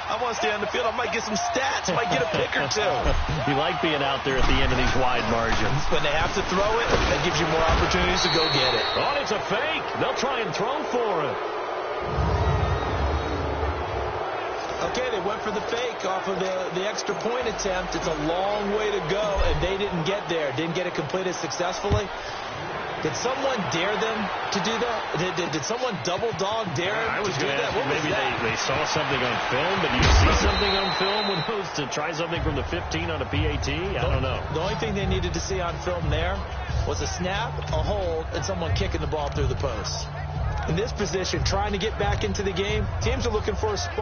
I want to stay on the field. I might get some stats. Might get a pick or two. You like being out there at the end of these wide margins. When they have to throw it, that gives you more opportunities to go get it. Oh, it's a fake. They'll try and throw for it. Okay, they went for the fake off of the extra point attempt. It's a long way to go, and they didn't get there. Didn't get it completed successfully. Did someone dare them to do that? Did someone double dog dare them to do that? Maybe they saw something on film, but do you see something on film when those to try something from the 15 on a PAT? I don't know. The only thing they needed to see on film there was a snap, a hold, and someone kicking the ball through the post. In this position, trying to get back into the game, teams are looking for a spot.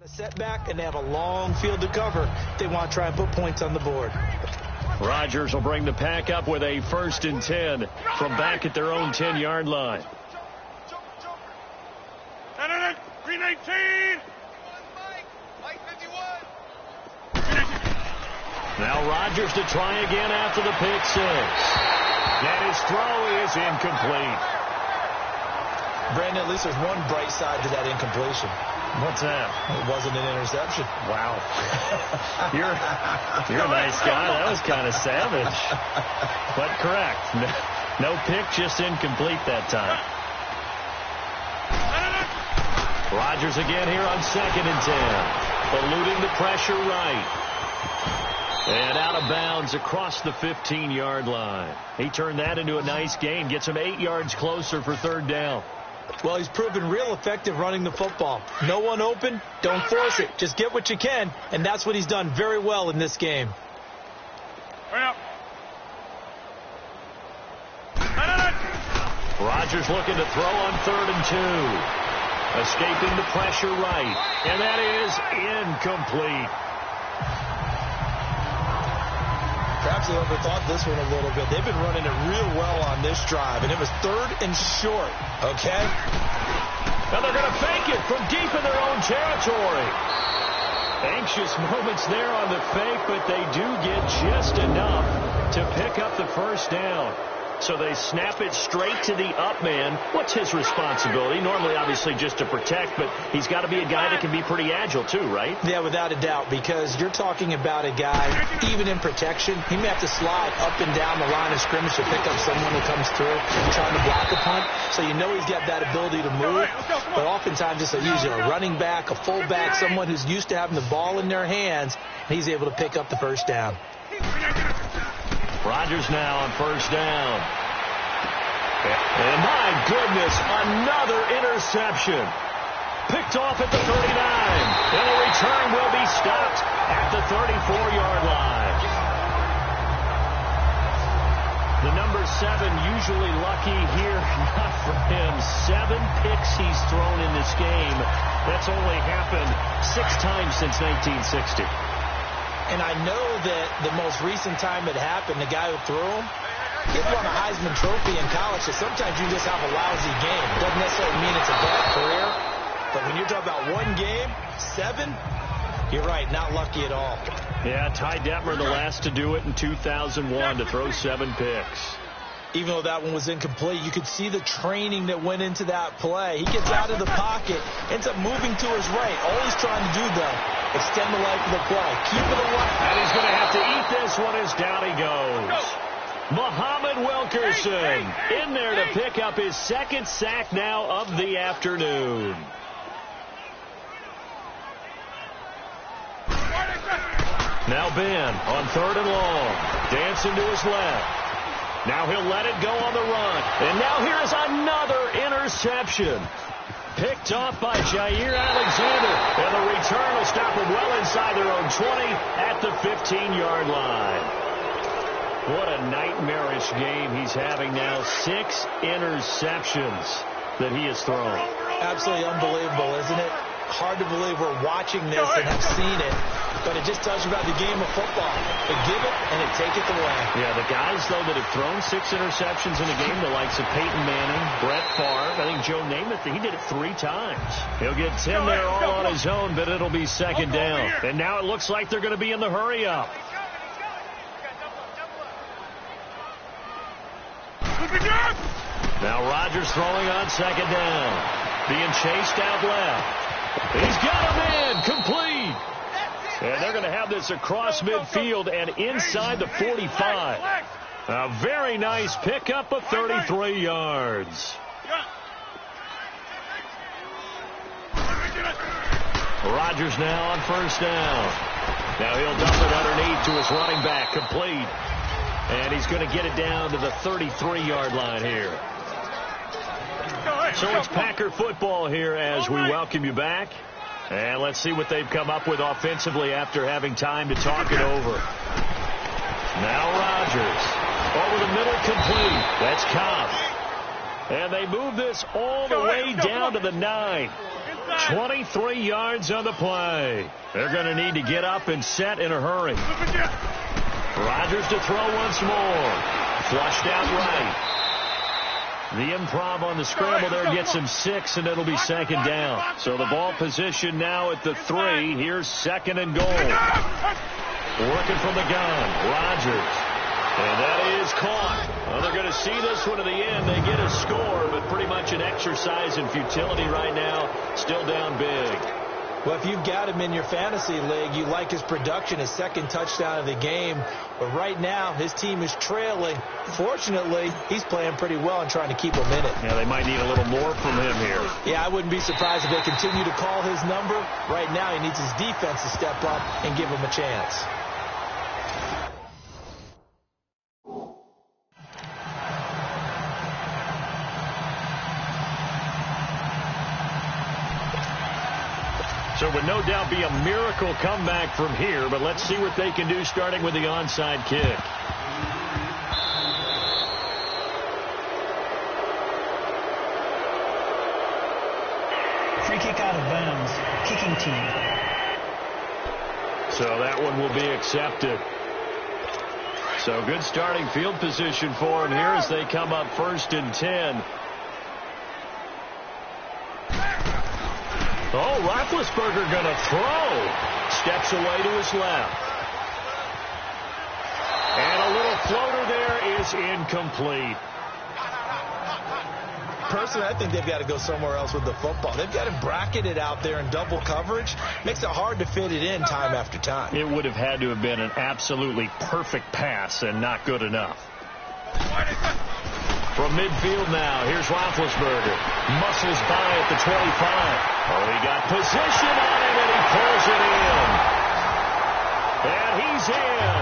A setback, and they have a long field to cover. They want to try and put points on the board. Rodgers will bring the pack up with a 1st and 10 from back at their own 10-yard line. 319. Now Rodgers to try again after the pick 6. And his throw is incomplete. Brandon, at least there's one bright side to that incompletion. What's that? It wasn't an interception. Wow. You're a nice guy. That was kind of savage. But correct. No pick, just incomplete that time. Rodgers again here on 2nd and 10. Eluding the pressure right. And out of bounds across the 15-yard line. He turned that into a nice gain. Gets him 8 yards closer for 3rd down. Well, he's proven real effective running the football. No one open, don't force it. Just get what you can, and that's what he's done very well in this game. Rodgers looking to throw on 3rd and 2. Escaping the pressure right, and that is incomplete. Perhaps they overthought this one a little bit. They've been running it real well on this drive, and it was 3rd and short, okay? And they're going to fake it from deep in their own territory. Anxious moments there on the fake, but they do get just enough to pick up the 1st down. So they snap it straight to the up man. What's his responsibility? Normally, obviously, just to protect, but he's got to be a guy that can be pretty agile, too, right? Yeah, without a doubt, because you're talking about a guy, even in protection, he may have to slide up and down the line of scrimmage to pick up someone who comes through trying to block a punt. So you know he's got that ability to move, but oftentimes it's usually a running back, a fullback, someone who's used to having the ball in their hands, and he's able to pick up the 1st down. Rodgers now on 1st down. And my goodness, another interception. Picked off at the 39. And the return will be stopped at the 34-yard line. The number 7 usually lucky here. Not for him. 7 picks he's thrown in this game. That's only happened 6 times since 1960. And I know that the most recent time it happened, the guy who threw him, he won a Heisman Trophy in college, so sometimes you just have a lousy game. It doesn't necessarily mean it's a bad career, but when you're talking about one game, 7, you're right, not lucky at all. Yeah, Ty Detmer, the last to do it in 2001, to throw 7 picks. Even though that one was incomplete, you could see the training that went into that play. He gets out of the pocket, ends up moving to his right. All he's trying to do, though, extend the life of the play. Keep it alive. And he's going to have to eat this one as down he goes. Muhammad Wilkerson in there to pick up his 2nd sack now of the afternoon. Now Ben on 3rd and long. Dancing to his left. Now he'll let it go on the run. And now here's another interception. Picked off by Jair Alexander. And the return will stop him well inside their own 20 at the 15-yard line. What a nightmarish game he's having now. 6 interceptions that he has thrown. Absolutely unbelievable, isn't it? Hard to believe we're watching this and have seen it. but it just tells you about the game of football. They give it and they take it away. Yeah, the guys, though, that have thrown 6 interceptions in a game, the likes of Peyton Manning, Brett Favre, I think Joe Namath, he did it 3 times. He'll get 10 there all on his own, but it'll be second down. And now it looks like they're going to be in the hurry-up. Now Rodgers throwing on second down. Being chased out left. He's got him in. Complete. And they're going to have this across midfield and inside the 45. A very nice pickup of 33 yards. Rodgers now on first down. Now he'll dump it underneath to his running back. Complete. And he's going to get it down to the 33-yard line here. So it's Packer football here as we welcome you back. And let's see what they've come up with offensively after having time to talk it over. Now Rodgers. Over the middle, complete. That's Cobb. And they move this all the way down to the 9. 23 yards on the play. They're going to need to get up and set in a hurry. Rodgers to throw once more. Flushed out right. The improv on the scramble there gets him 6, and it'll be second down. So the ball position now at the 3. Here's second and goal. Working from the gun. Rodgers. And that is caught. Well, they're going to see this one to the end. They get a score, but pretty much an exercise in futility right now. Still down big. Well, if you've got him in your fantasy league, you like his production, his second touchdown of the game. But right now, his team is trailing. Fortunately, he's playing pretty well and trying to keep him in it. Yeah, they might need a little more from him here. Yeah, I wouldn't be surprised if they continue to call his number. Right now, he needs his defense to step up and give him a chance. So it would no doubt be a miracle comeback from here, but let's see what they can do starting with the onside kick. Free kick out of bounds. Kicking team. So that one will be accepted. So good starting field position for them here as they come up 1st and 10. Oh, Roethlisberger going to throw. Steps away to his left. And a little floater there is incomplete. Personally, I think they've got to go somewhere else with the football. They've got to bracket it out there in double coverage. Makes it hard to fit it in time after time. It would have had to have been an absolutely perfect pass and not good enough. From midfield now, here's Roethlisberger. Muscles by at the 25. Oh, he got position on it, and he pulls it in. And he's in.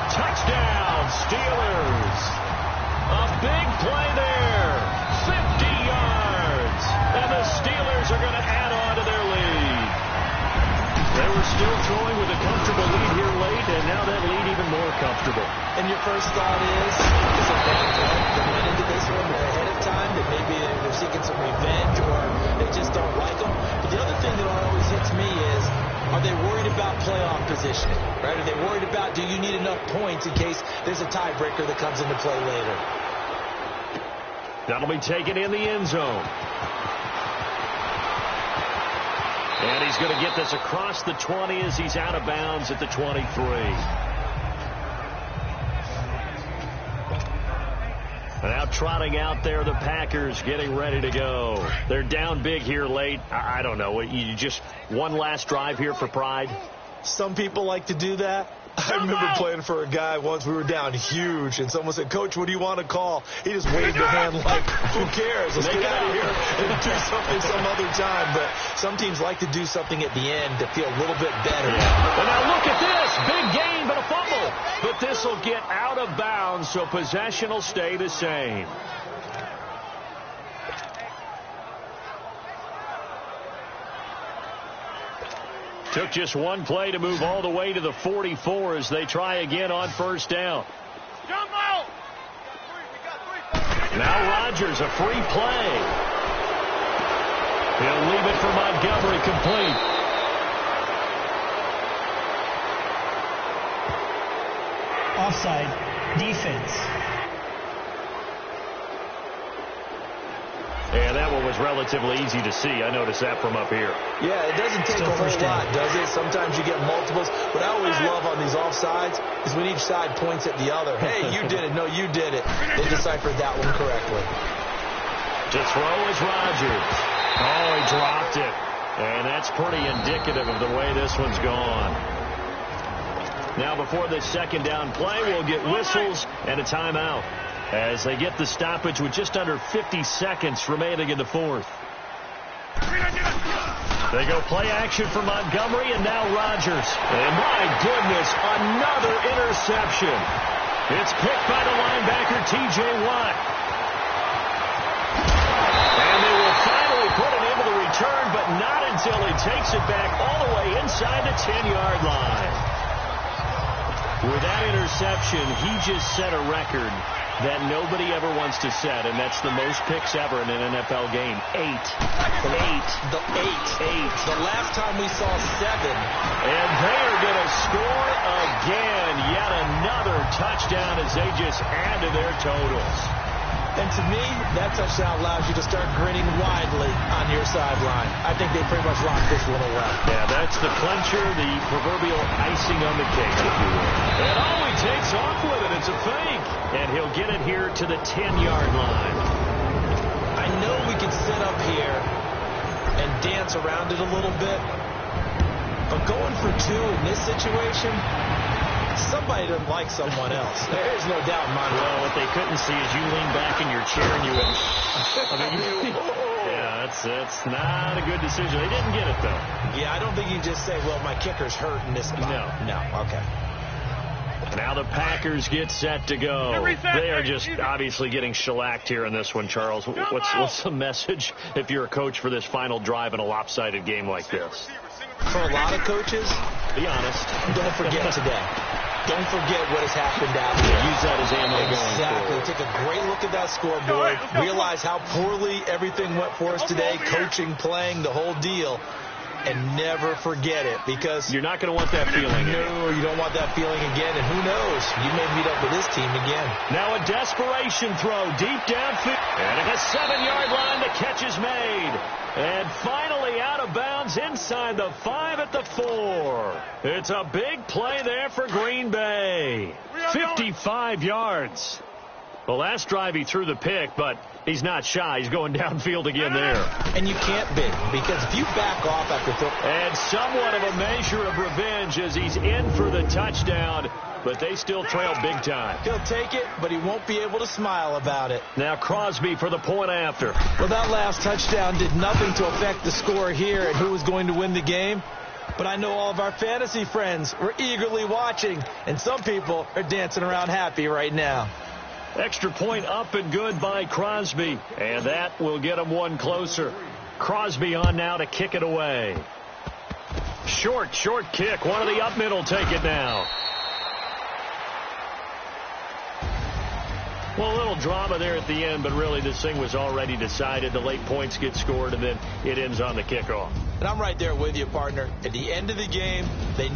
Touchdown, Steelers. A big play there. 50 yards. And the Steelers are going to add on to their lead. They were still throwing with a comfortable lead here late, and now that lead even more comfortable. And your first thought is it bad play? They went into this one ahead of time, that maybe they're seeking some revenge or they just don't like them. But the other thing that always hits me is, are they worried about playoff positioning? Right? Are they worried about, do you need enough points in case there's a tiebreaker that comes into play later? That'll be taken in the end zone. And he's going to get this across the 20 as he's out of bounds at the 23. Now trotting out there, the Packers getting ready to go. They're down big here late. I don't know. You just one last drive here for pride? Some people like to do that. I remember playing for a guy once. We were down huge, and someone said, "Coach, what do you want to call?" He just waved a hand like, who cares? Let's get out of here and do something some other time. But some teams like to do something at the end to feel a little bit better. Yeah. But now look at this. Big gain, but a fumble. But this will get out of bounds, so possession will stay the same. Took just one play to move all the way to the 44 as they try again on first down. Now Rodgers, a free play. He'll leave it for Montgomery, complete. Offside. Defense. And that one was relatively easy to see. I noticed that from up here. Yeah, it doesn't take a whole lot, does it? Sometimes you get multiples. What I always love on these offsides is when each side points at the other. Hey, you did it. No, you did it. They deciphered that one correctly. To throw is Rodgers. Oh, he dropped it. And that's pretty indicative of the way this one's gone. Now, before this second down play, we'll get whistles and a timeout as they get the stoppage with just under 50 seconds remaining in the fourth. They go play action for Montgomery, and now Rodgers. And my goodness, another interception. It's picked by the linebacker, T.J. Watt. And they will finally put it into the return, but not until he takes it back all the way inside the 10-yard line. With that interception, he just set a record that nobody ever wants to set, and that's the most picks ever in an NFL game. 8. The last time we saw 7. And they are going to score again. Yet another touchdown as they just add to their totals. And to me, that touchdown allows you to start grinning widely on your sideline. I think they pretty much locked this one away. Yeah, that's the clincher, the proverbial icing on the cake, if you will. And oh, he takes off with it. It's a fake. And he'll get it here to the 10-yard line. I know we can sit up here and dance around it a little bit, but going for 2 in this situation, somebody doesn't like someone else. There is no doubt in my mind. Well, what they couldn't see is you lean back in your chair and you went, yeah, that's not a good decision. They didn't get it, though. Yeah, I don't think you just say, well, my kicker's hurt in this spot. No, okay. Now the Packers get set to go. They are just obviously getting shellacked here in this one, Charles. What's the message if you're a coach for this final drive in a lopsided game like this? For a lot of coaches, be honest, don't forget today. Don't forget what has happened out here. Use that as ammo going forward. Exactly. Take a great look at that scoreboard. Realize how poorly everything went for us today. Coaching, playing, the whole deal. And never forget it, because you're not going to want that feeling. No, you don't want that feeling again. And who knows? You may meet up with this team again. Now a desperation throw deep downfield. And at the 7-yard line, the catch is made. And finally out of bounds inside the 5 at the 4. It's a big play there for Green Bay. 55 yards. The last drive he threw the pick, but he's not shy. He's going downfield again there. And you can't be, because if you back off after and somewhat of a measure of revenge as he's in for the touchdown, but they still trail big time. He'll take it, but he won't be able to smile about it. Now Crosby for the point after. Well, that last touchdown did nothing to affect the score here and who was going to win the game. But I know all of our fantasy friends were eagerly watching, and some people are dancing around happy right now. Extra point up and good by Crosby. And that will get him one closer. Crosby on now to kick it away. Short kick. One of the up middle take it now. Well, a little drama there at the end, but really this thing was already decided. The late points get scored, and then it ends on the kickoff. And I'm right there with you, partner. At the end of the game, they